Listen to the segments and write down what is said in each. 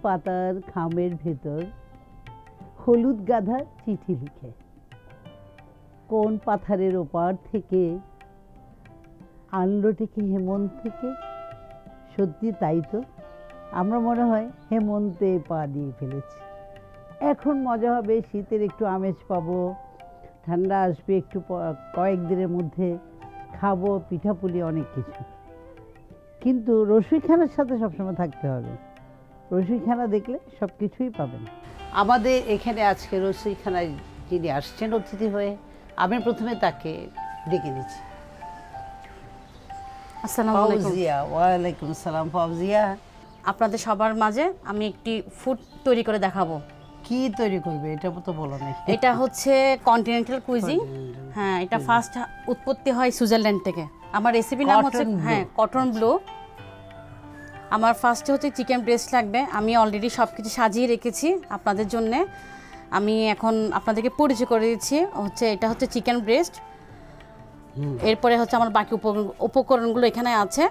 পাতার খামের ভেতর হলুদ গাধা চিঠি লিখে কোন পাথারের ওপার থেকে আনলো ডেকে হেমন্ত থেকে। সত্যি তাই তো, আমরা মনে হয় হেমন্তে পা দিয়ে ফেলেছি। এখন মজা হবে, শীতের একটু আমেজ পাবো, ঠান্ডা আসবে একটু কয়েকদিনের মধ্যে, খাবো পিঠাপুলি অনেক কিছু। কিন্তু রসুইখানার সাথে সবসময় থাকতে হবে। রসুইখানা দেখলে সব কিছুই পাবেন। আমাদের এখানে আজকে রসুইখানায় যিনি আসছেন অতিথি হয়ে, আমি প্রথমে তাকে ডেকে নিচ্ছি। আসসালামু আলাইকুম। ফাউজিয়া। ওয়ালাইকুম আসসালাম। ফাউজিয়া, আপনাদের সবার মাঝে আমি একটি ফুড তৈরি করে দেখাবো। কি তৈরি করবে এটা তো বলো না। এটা হচ্ছে কন্টিনেন্টাল কুইজিন। হ্যাঁ, এটা ফার্স্ট উৎপত্তি হয় সুইজারল্যান্ড থেকে। আমার রেসিপি নাম হচ্ছে কটন ব্লু। আমার ফার্স্টে হচ্ছে চিকেন ব্রেস্ট লাগবে। আমি অলরেডি সব কিছু সাজিয়ে রেখেছি আপনাদের জন্য। আমি এখন আপনাদেরকে পরিচয় করে দিচ্ছি। হচ্ছে এটা হচ্ছে চিকেন ব্রেস্ট। এরপরে হচ্ছে আমার বাকি উপকরণগুলো এখানে আছে।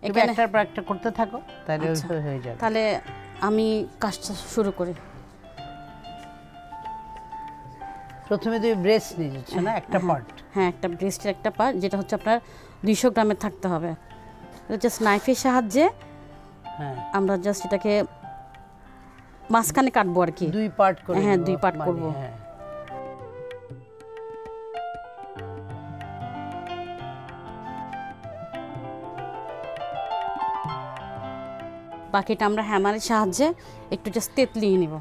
এখানে একটার পর একটা করতে থাকো, তাহলে হয়ে যাবে। তাহলে আমি কাজটা শুরু করি। প্রথমে তুমি ব্রেস্ট নিয়ে যাচ্ছ না, একটা পার্ট? হ্যাঁ, একটা ব্রেস্টের একটা পার্ট, যেটা হচ্ছে আপনার 200 গ্রামের থাকতে হবে। জাস্ট নাইফের সাহায্যে আমরা জাস্ট এটাকে মাঝখানে কাটবো আর কি। 2 পার্ট করে। হ্যাঁ, 2 পার্ট করব। বাকিটা আমরা হ্যামারের সাহায্যে একটু জাস্ট তেতলিয়ে নিব।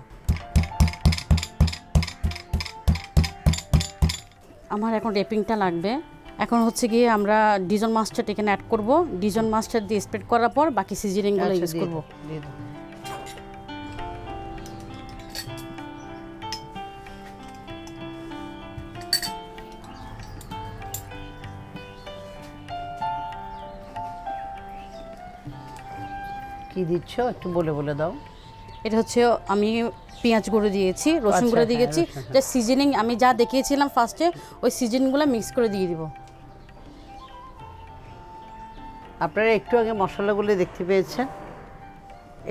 আমার এখন রেপিংটা লাগবে। এখন হচ্ছে গিয়ে আমরা ডিজন মাস্টার্ড এখানে অ্যাড করব। ডিজন মাস্টার্ড দিয়ে স্প্রেড করার পর বাকি সিজনিংগুলো ইউজ করব। কি দিচ্ছ একটু বলে বলে দাও। এটা হচ্ছে আমি পেঁয়াজ গুঁড়ো দিয়েছি, রসুন গুঁড়ো দিয়েছি। জাস্ট সিজনিং আমি যা দেখিয়েছিলাম ফার্স্টে, ওই সিজনিংগুলো মিক্স করে দিয়ে দিব। আপনারা একটু আগে মশলাগুলো দেখতে পেয়েছেন,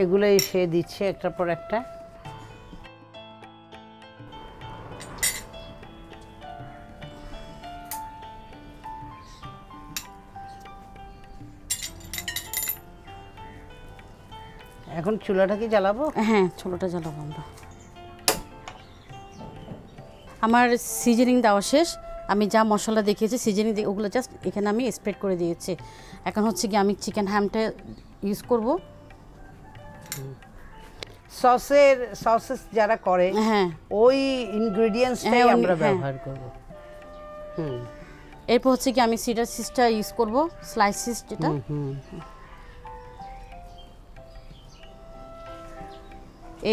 এগুলো সে দিচ্ছে একটার পর একটা। এখন চুলাটা কি জ্বালাবো? হ্যাঁ, চুলাটা জ্বালাবো আমরা। আমার সিজনিং দেওয়া শেষ। আমি যা মশলা দেখিয়েছি সিজনিং ওগুলো জাস্ট এখানে আমি স্প্রেড করে দিয়েছি। এখন হচ্ছে কি আমি চিকেন হ্যামটা ইউজ করব। সসেস যারা করে, হ্যাঁ, ওই ইনগ্রেডিয়েন্টসটাই আমরা ব্যবহার করব। এরপর হচ্ছে কি আমি সিডার চিজটা ইউজ করব, স্লাইস চিজ যেটা।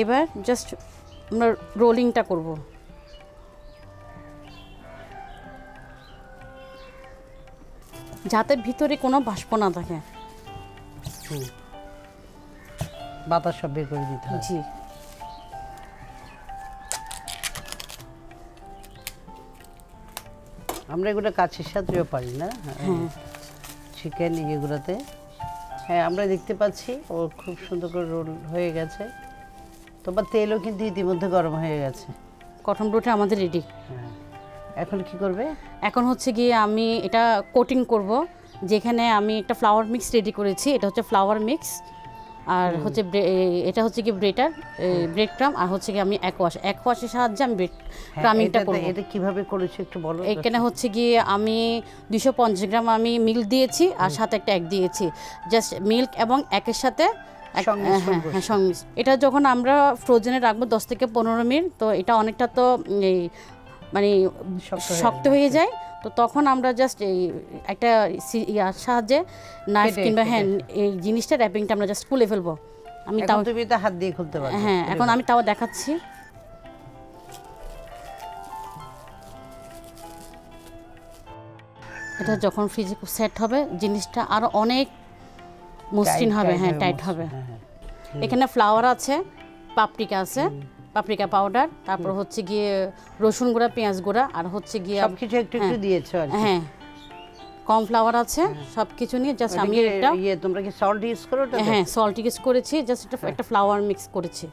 এবার জাস্ট আমরা রোলিংটা করব। যাতে ভিতরে কোনো বাষ্প না থাকে। বাতাস সব বের করে দিতে হবে। জি। আমরা এগুলো কাছের সাথেও পারি না চিকেন এগুলোতে। হ্যাঁ, আমরা দেখতে পাচ্ছি ও খুব সুন্দর করে রোল হয়ে গেছে। তোমার তেলও কিন্তু ইতিমধ্যে গরম হয়ে গেছে। কটন ব্লুটা আমাদের রেডি। এখন কি করবে? এখন হচ্ছে গিয়ে আমি এটা কোটিং করব। যেখানে আমি একটা ফ্লাওয়ার মিক্স রেডি করেছি। এটা হচ্ছে ফ্লাওয়ার মিক্স, আর হচ্ছে এটা হচ্ছে কি ব্রেড ক্রাম, আর হচ্ছে কি আমি এক ওয়াশের সাহায্যে আমি ব্রেড ক্রামিংটা করব। এটা কিভাবে করেছো একটু বলো। এখানে হচ্ছে গিয়ে আমি 250 গ্রাম আমি মিল্ক দিয়েছি, আর সাথে একটা এগ দিয়েছি। জাস্ট মিল্ক এবং একের সাথে এটা যখন আমরা ফ্রোজেনে রাখবো 10 থেকে 15 মিনিট, তো এটা অনেকটা তো মানে শক্ত হয়ে যায়। তো তখন আমরা জাস্ট এই একটা ইয়ার সাহায্যে নাইফ কিংবা এই জিনিসটা র্যাপিংটা আমরা জাস্ট খুলে ফেলবো। আমি তাও তুমি তো হাত দিয়ে খুলতে পারো। হ্যাঁ, এখন আমি তাও দেখাচ্ছি। এটা যখন ফ্রিজে সেট হবে জিনিসটা আরো অনেক মসৃণ হবে। হ্যাঁ, টাইট হবে। এখানে ফ্লাওয়ার আছে, পাপরিকা আছে, পাপরিকা পাউডার, তারপর হচ্ছে গিয়ে রসুন গুঁড়া, পেঁয়াজ গুঁড়া, আর হচ্ছে গিয়ে সবকিছু একটু একটু দিয়েছো আর কি। হ্যাঁ, কর্নফ্লাওয়ার আছে, সব কিছু নিয়ে জাস্ট আমি একটা তোমরা কি সল্ট ইউজ করো? হ্যাঁ, সল্ট ইউজ করেছি, জাস্ট একটা ফ্লাওয়ার মিক্স করেছি।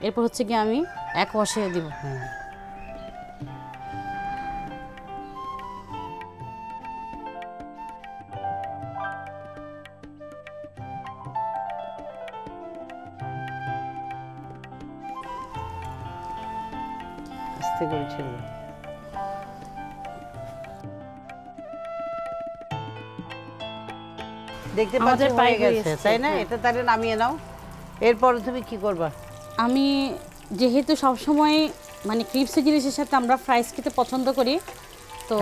এরপর হচ্ছে কি আমি এক ওয়াশে দিব। আস্তে করে ছেড়ে দাও। দেখতে পাচ্ছ হয়ে গেছে, তাই না? এটা তাহলে নামিয়ে নাও। এরপর তুমি কি করবা? আমি যেহেতু সবসময় মানে ক্রিপস জিনিসের সাথে আমরা ফ্রাইস খেতে পছন্দ করি, তো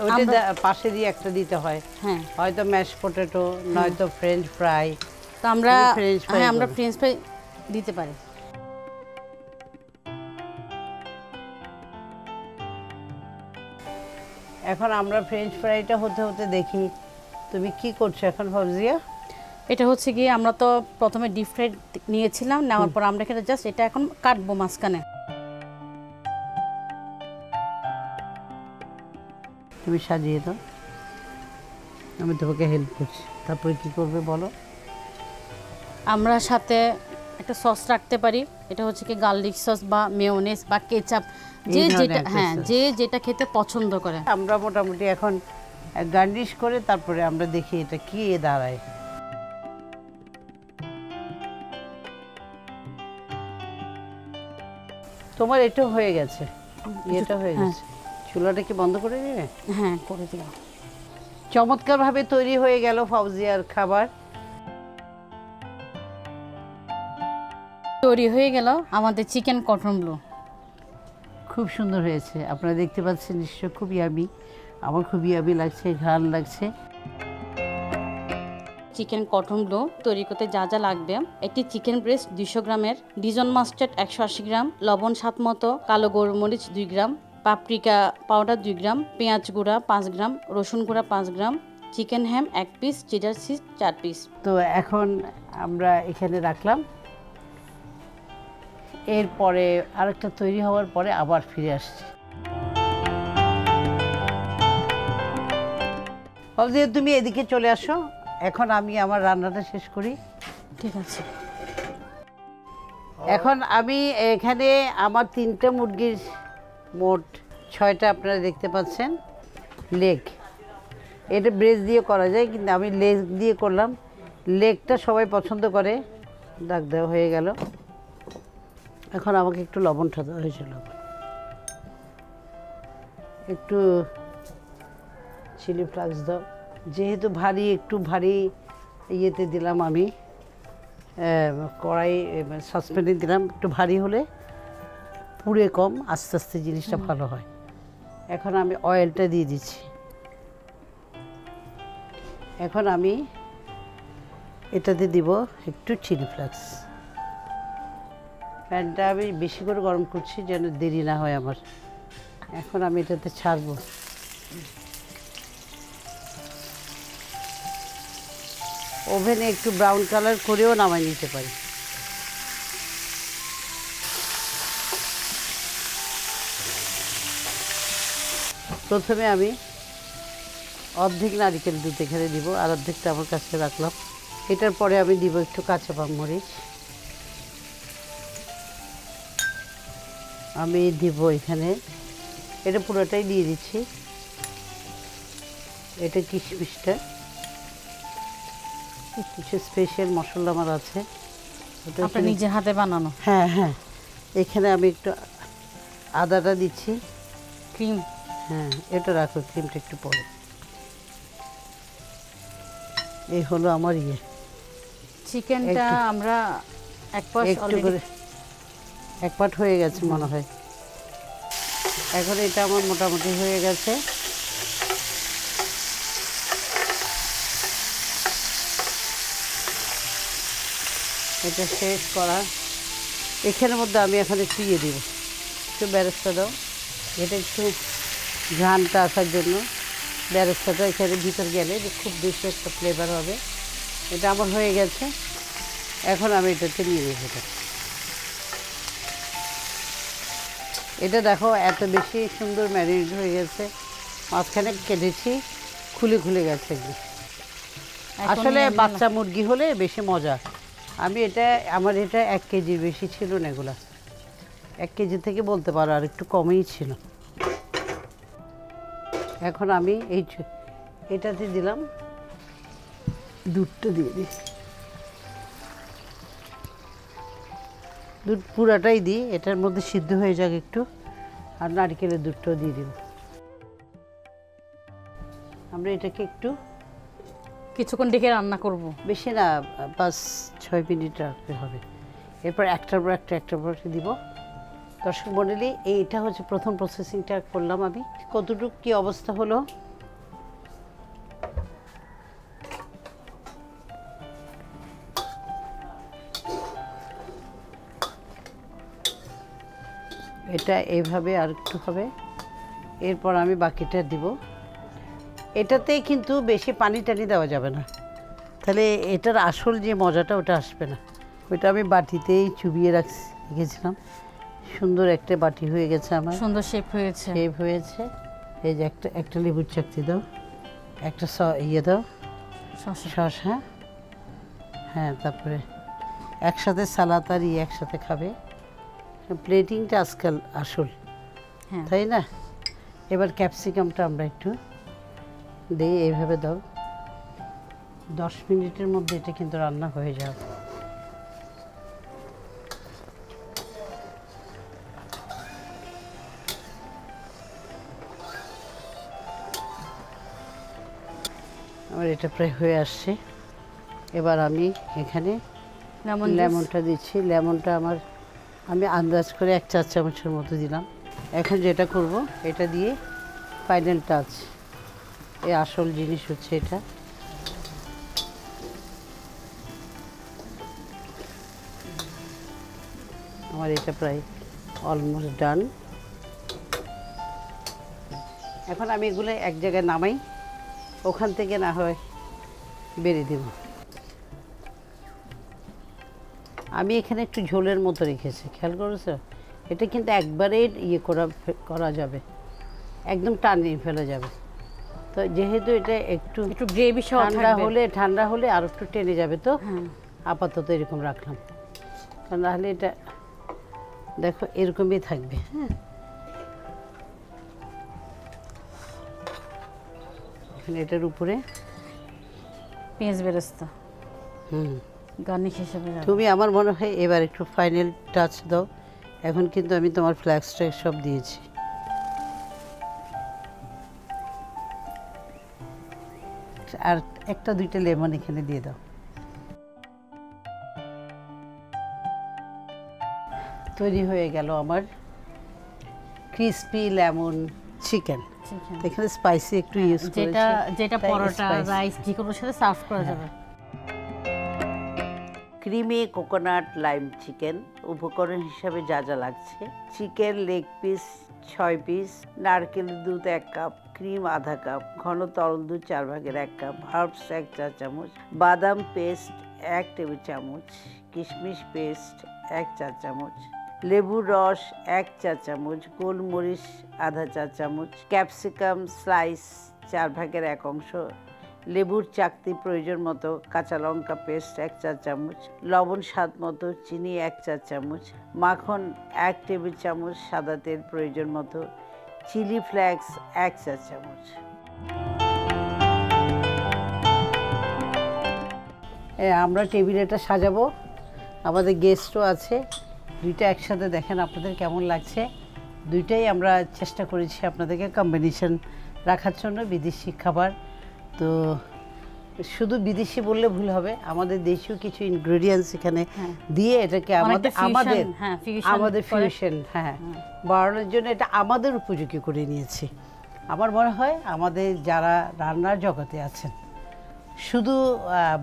ওইটা পাশে দিয়ে একটা দিতে হয়। হ্যাঁ, হয়তো ম্যাশ পটেটো, নয়তো ফ্রেঞ্চ ফ্রাই। তো আমরা আমরা ফ্রেঞ্চ ফ্রাই দিতে পারি। এখন আমরা ফ্রেঞ্চ ফ্রাইটা হতে হতে দেখি তুমি কি করছো এখন ফাউজিয়া। এটা হচ্ছে কি আমরা তো প্রথমে ডিপ ফ্রাই নিয়েছিলাম, নেওয়ার পর আমরা এখানে জাস্ট এটা এখন কাটবো মাঝখানে। তুমি সাজিয়ে দাও, আমি তোমাকে হেল্প করছি। তারপরে কি করবে বলো? আমরা সাথে একটা সস রাখতে পারি, এটা হচ্ছে কি গার্লিক সস বা মেয়োনেজ বা কেচাপ, যে যেটা যে যেটা খেতে পছন্দ করে। আমরা মোটামুটি এখন গার্নিশ করে তারপরে আমরা দেখি এটা কি দাঁড়ায়। তোমার এটা হয়ে গেছে, এটা হয়ে গেছে। চুলাটা কি বন্ধ করে দিবে? হ্যাঁ, করে দিলাম। চমৎকারভাবে তৈরি হয়ে গেল ফাউজিয়ার খাবার। তৈরি হয়ে গেল আমাদের চিকেন কটন ব্লু। খুব সুন্দর হয়েছে, আপনারা দেখতে পাচ্ছেন নিশ্চয়। খুব ইয়ামি, আমার খুব ইয়ামি লাগছে, ঘ্রাণ লাগছে। চিকেন কটন ব্লু তৈরি করতে যা যা লাগবে: একটি চিকেন ব্রেস্ট 200 গ্রামের, ডিজন মাস্টার্ড 180 গ্রাম, লবণ স্বাদ মতো, কালো গোলমরিচ 2 গ্রাম, পাপরিকা পাউডার 2 গ্রাম, পেঁয়াজ গুঁড়া 5 গ্রাম, রসুন গুঁড়া 5 গ্রাম, চিকেন হ্যাম 1 পিস, চিডার চিজ 4 পিস। তো এখন আমরা এখানে রাখলাম। এরপরে আরেকটা তৈরি হওয়ার পরে আবার ফিরে আসছি। ফাউজিয়া তুমি এদিকে চলে আসো, এখন আমি আমার রান্নাটা শেষ করি। ঠিক আছে। এখন আমি এখানে আমার 3টা মুরগির মোট 6টা আপনারা দেখতে পাচ্ছেন লেগ। এটা ব্রেস্ট দিয়ে করা যায়, কিন্তু আমি লেগ দিয়ে করলাম। লেগটা সবাই পছন্দ করে। দাগ দেওয়া হয়ে গেল। এখন আমাকে একটু লবণ ঠাতে হয়েছিল, একটু চিলি ফ্লেক্স দাও। যেহেতু ভারী, একটু ভারী ইয়েতে দিলাম আমি, কড়াই সসপ্যানে দিলাম। একটু ভারী হলে পুড়ে কম, আস্তে আস্তে জিনিসটা ভালো হয়। এখন আমি অয়েলটা দিয়ে দিচ্ছি। এখন আমি এটাতে দিব একটু চিলি ফ্লেক্স। প্যানটা আমি বেশি করে গরম করছি যেন দেরি না হয় আমার। এখন আমি এটাতে ছাড়বো। ওভেনে একটু ব্রাউন কালার করেও নামাই নিতে পারি। প্রথমে আমি অর্ধেক নারিকেল দুধ এখানে দিব, আর অর্ধেকটা আমার কাছে রাখলাম। এটার পরে আমি দিব একটু কাঁচা পামরিচ। আমি দিব এখানে, এটা পুরোটাই দিয়ে দিচ্ছি। এটা কিশমিশটা, কিছু স্পেশাল মশলা আমার আছে, আপনি নিজের হাতে বানানো। হ্যাঁ হ্যাঁ। এখানে আমি একটু আদাটা দিচ্ছি। ক্রিম, হ্যাঁ এটা রাখো, ক্রিমটা একটু পরে। এই হলো আমার চিকেনটা আমরা এক পাট হয়ে গেছে মনে হয়। এখন এটা আমার মোটামুটি হয়ে গেছে। এটা শেষ করা। এখানের মধ্যে আমি এখন একটু দিব, একটু বেরেস্তা দাও। এটা একটু ঘ্রাণটা আসার জন্য বেরেস্তাটা এখানে ভিতর গেলে খুব বেশি একটা ফ্লেভার হবে। এটা আমার হয়ে গেছে। এখন আমি এটাতে নিয়ে দেবো। এটা দেখো এত বেশি সুন্দর ম্যারিনেট হয়ে গেছে। মাঝখানে কেটেছি, খুলে খুলে গেছে একদম। এখন আসলে নিয়ে নিলাম। বাচ্চা মুরগি হলে বেশি মজা। আমার এটা 1 কেজির বেশি ছিল না এগুলা, 1 কেজি থেকে বলতে পারো আর একটু কমই ছিল। এখন আমি এটাতে দিলাম, দুধটা দিয়ে দিই, দুধ পুরাটাই দিই, এটার মধ্যে সিদ্ধ হয়ে যাক একটু, আর নারকেলের দুধটাও দিয়ে দিব। আমরা এটাকে একটু কিছুক্ষণ ডেকে রান্না করব। বেশি না, 5-6 মিনিট রাখতে হবে। এরপর একটার পর একটা দিব। দর্শক মণ্ডলী, এইটা হচ্ছে প্রথম প্রসেসিংটা করলাম আমি। কতটুকু কি অবস্থা হলো এটা এইভাবে আর একটু হবে। এরপর আমি বাকিটা দিব। এটাতে কিন্তু বেশি পানি টানি দেওয়া যাবে না, তাহলে এটার আসল যে মজাটা ওটা আসবে না। ওইটা আমি বাটিতেই চুবিয়ে রেখেছিলাম। সুন্দর একটা বাটি হয়ে গেছে আমার, সুন্দর শেপ হয়েছে। শেপ হয়েছে। এই যে একটা লেবুর চাকতি দাও, একটা দাও, শসা, হ্যাঁ, তারপরে একসাথে সালাদ আর একসাথে খাবে। প্লেটিংটা আজকাল আসল, হ্যাঁ, তাই না? এবার ক্যাপসিকামটা আমরা একটু দিই, এইভাবে দাও। 10 মিনিটের মধ্যে এটা কিন্তু রান্না হয়ে যাবে। আমার এটা প্রায় হয়ে আসছে। এবার আমি এখানে লেমনটা দিচ্ছি। লেমনটা আমি আন্দাজ করে 1 চা চামচের মতো দিলাম। এখন যেটা করব, এটা দিয়ে ফাইনাল টাচ, এই আসল জিনিস হচ্ছে এটা। আমার এটা প্রায় অলমোস্ট ডান। এখন আমি এগুলো এক জায়গায় নামাই, ওখান থেকে না হয় বেড়ে দেব। আমি এখানে একটু ঝোলের মতো রেখেছি, খেয়াল করেছো? এটা কিন্তু একবারে করা যাবে, একদম টানিয়ে ফেলা যাবে। তো যেহেতু এটা একটু গ্রেভি সহ ঠান্ডা হলে আর একটু টেনে যাবে, তো আপাতত এরকম রাখলাম। কারণ নাহলে এটা দেখো এরকমই থাকবে। হ্যাঁ, এখানে এটার উপরে পেঁয়াজ বেরেস্তা হুম গার্নিশ হিসেবে তুমি আমার মনে হয় এবার একটু ফাইনাল টাচ দাও। এখন কিন্তু আমি তোমার ফ্ল্যাক্সটা সব দিয়েছি। আর 1-2টা লেমন এখানে দিয়ে দাও। তৈরি হয়ে গেল আমার ক্রিসপি লেমন চিকেন। এখানে স্পাইসি একটু ইউজ করেছি, যেটা পরোটা, রাইস যে কোনো সাথে সার্ভ করা যাবে। Creamy coconut lime chicken. উপকরণ হিসাবে যা যা লাগছে: চিকেন লেগ পিস 6 পিস, নারকেল দুধ 1 কাপ, ক্রিম আধা কাপ, ঘন তরল দুধ 4/1 কাপ, হার্বস 1 চা চামচ, বাদাম পেস্ট 1 টেবিল চামচ, কিশমিশ পেস্ট 1 চা চামচ, লেবুর রস 1 চা চামচ, গোলমরিচ আধা চা চামচ, ক্যাপসিকাম স্লাইস 4/1 অংশ, লেবুর চাকতি প্রয়োজন মতো, কাঁচা লঙ্কা পেস্ট 1 চা চামচ, লবণ স্বাদ মতো, চিনি 1 চা চামচ, মাখন 1 টেবিল চামচ, সাদা তেল প্রয়োজন মতো, চিলি ফ্লেক্স 1 চা চামচ। আমরা টেবিলে এটা সাজাবো, আমাদের গেস্টও আছে। দুইটা একসাথে দেখেন আপনাদের কেমন লাগছে। দুইটাই আমরা চেষ্টা করেছি আপনাদেরকে কম্বিনেশন রাখার জন্য, বিদেশি খাবার। তো শুধু বিদেশি বললে ভুল হবে, আমাদের দেশীয় কিছু ইনগ্রেডিয়েন্টস এখানে দিয়ে এটাকে আমাদের ফিউশন বাড়ানোর জন্য এটা আমাদের উপযোগী করে নিয়েছি। আমার মনে হয় আমাদের যারা রান্নার জগতে আছেন, শুধু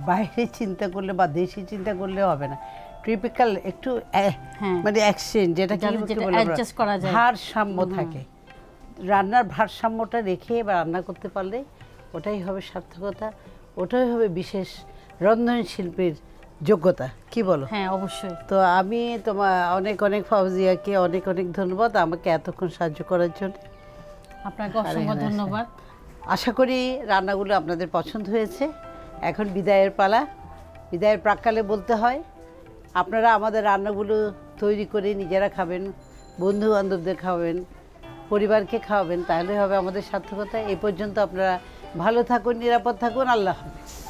বাইরে চিন্তা করলে বা দেশি চিন্তা করলে হবে না, টিপিক্যাল একটু মানে এক্সচেঞ্জ, যেটা ভারসাম্য থাকে, রান্নার ভারসাম্যটা রেখে বা রান্না করতে পারলে ওটাই হবে সার্থকতা, ওটাই হবে বিশেষ রন্ধন শিল্পীর যোগ্যতা। কি বলো? হ্যাঁ, অবশ্যই। তো আমি অনেক ফাউজিয়াকে অনেক ধন্যবাদ আমাকে এতক্ষণ সাহায্য করার জন্য। আপনাকে অসংখ্য ধন্যবাদ। আশা করি রান্নাগুলো আপনাদের পছন্দ হয়েছে। এখন বিদায়ের পালা। বিদায়ের প্রাক্কালে বলতে হয়, আপনারা আমাদের রান্নাগুলো তৈরি করে নিজেরা খাবেন, বন্ধু বান্ধবদের খাওয়াবেন, পরিবারকে খাওয়াবেন, তাহলে হবে আমাদের সার্থকতা। এই পর্যন্ত আপনারা ভালো থাকুন, নিরাপদ থাকুন। আল্লাহ হাফেজ।